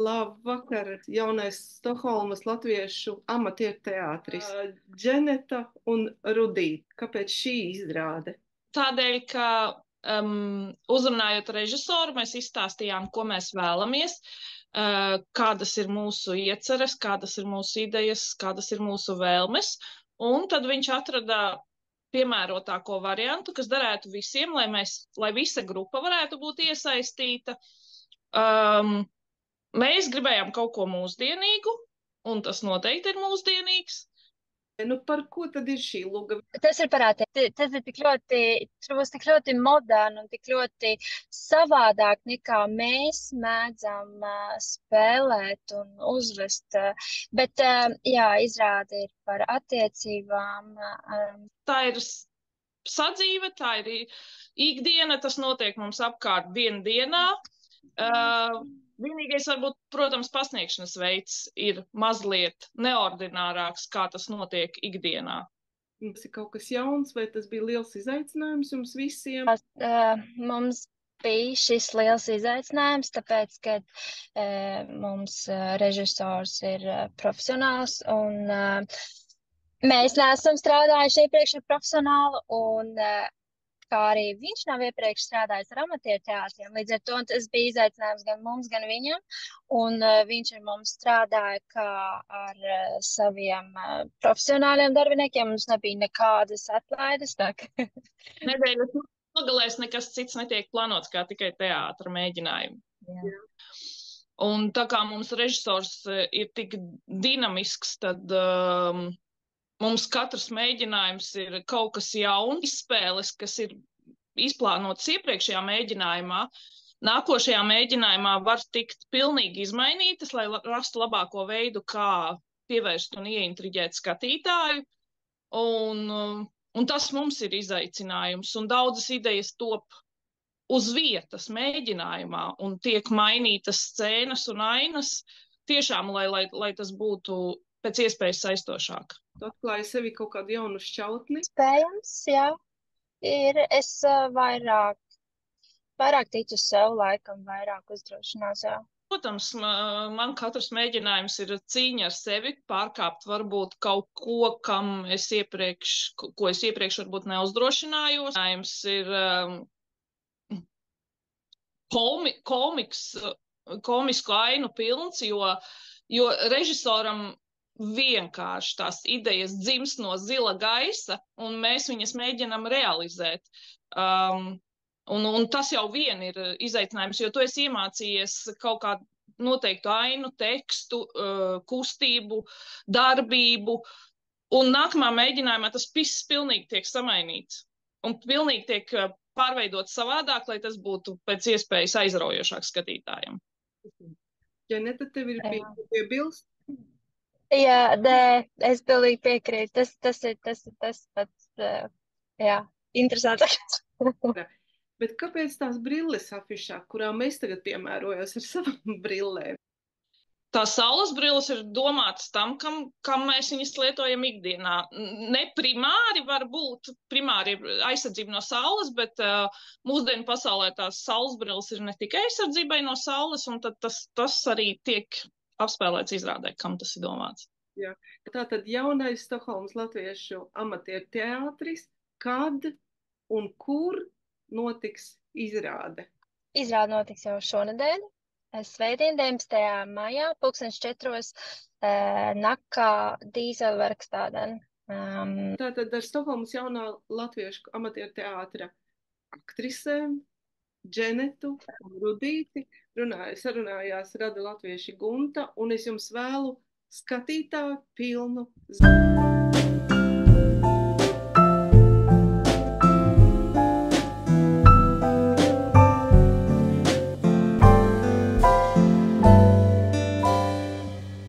Labvakar, jaunais Stokholmas latviešu amatieru teātris. Dženeta un Rudīte. Kāpēc šī izrāde? Tādēļ, ka uzrunājot režisoru, mēs izstāstījām, ko mēs vēlamies, kādas ir mūsu ieceres, kādas ir mūsu idejas, kādas ir mūsu vēlmes, un tad viņš atrada piemērotāko variantu, kas derētu visiem, lai visa grupa varētu būt iesaistīta. Mēs gribējām kaut ko mūsdienīgu, un tas noteikti ir mūsdienīgs. Nu, par ko tad ir šī luga? Tas ir parādīt, tas ir būs tik ļoti moderni un tik ļoti savādāk nekā mēs mēdzam spēlēt un uzvest. Bet, jā, izrāde ir par attiecībām. Tā ir sadzīve, tā ir ikdiena, tas notiek mums apkārt dienā. Vienīgais, varbūt, protams, pasniegšanas veids ir mazliet neordinārāks, kā tas notiek ikdienā. Tas ir kaut kas jauns, vai tas bija liels izaicinājums jums visiem? Mums bija šis liels izaicinājums, tāpēc, ka mums režisors ir profesionāls, un mēs neesam strādājuši iepriekš ar profesionālu, un kā arī viņš nav iepriekš strādājis ar amatieru teātriem. Līdz ar to tas bija izaicinājums gan mums, gan viņam, un viņš ar mums strādāja kā ar saviem profesionāliem darbiniekiem. Mums nebija nekādas atlaides. Nedēļas nogalēs nekas cits netiek plānots, kā tikai teātra mēģinājumi. Jā. Un tā kā mums režisors ir tik dinamisks, tad mums katrs mēģinājums ir kaut kas jauns, izspēles, kas ir izplānotas iepriekšējā mēģinājumā. Nākošajā mēģinājumā var tikt pilnīgi izmainītas, lai rastu labāko veidu, kā pievērst un ieintriģēt skatītāju. Un tas mums ir izaicinājums, un daudzas idejas top uz vietas mēģinājumā, un tiek mainītas scēnas un ainas, tiešām, lai tas būtu pēc iespējas saistošāk. Tu atklāji sevi kaut kādu jaunu šķautni? Spējams, jā. Es vairāk ticu sev, laikam, vairāk uzdrošinās, jā. Protams, man katrs mēģinājums ir cīņa ar sevi, pārkāpt varbūt kaut ko, ko es iepriekš varbūt neuzdrošinājos. Mēģinājums ir komisku ainu pilns, jo režisoram vienkārši tās idejas dzimst no zila gaisa, un mēs viņas mēģinām realizēt. Un tas jau vien ir izaicinājums, jo tu esi iemācījies kaut kādu noteiktu ainu, tekstu, kustību, darbību, un nākamā mēģinājumā tas viss pilnīgi tiek samainīts, un pilnīgi tiek pārveidots savādāk, lai tas būtu pēc iespējas aizraujošāk skatītājiem. Dženeta, tev ir piebilst? Jā, es pilnīgi piekrītu. Tas ir tas pats, jā, interesantākais. Bet kāpēc tās brilles afišā, kurām mēs tagad piemērojos ar savām brillēm? Tās saules brilles ir domātas tam, kam mēs viņas lietojam ikdienā. Ne primāri var būt, primāri ir aizsardzība no saules, bet mūsdienu pasaulē tās saules brilles ir ne tikai aizsardzībai no saules, un tad tas arī tiek apspēlēts izrādē, kam tas ir domāts. Jā. Tātad jaunais Stokholmas latviešu amatieru teātris, kad un kur notiks izrāde? Izrāde notiks jau šonedēļ, svētdien 19. maijā, 2004. Nakā Dīzelverkstādē. Tātad ar Stokholmas jaunā latviešu amatieru teātra aktrisēm Dženetu un Rudīti sarunājās Rada latvieši Gunta, un es jums vēlu skatītāju pilnu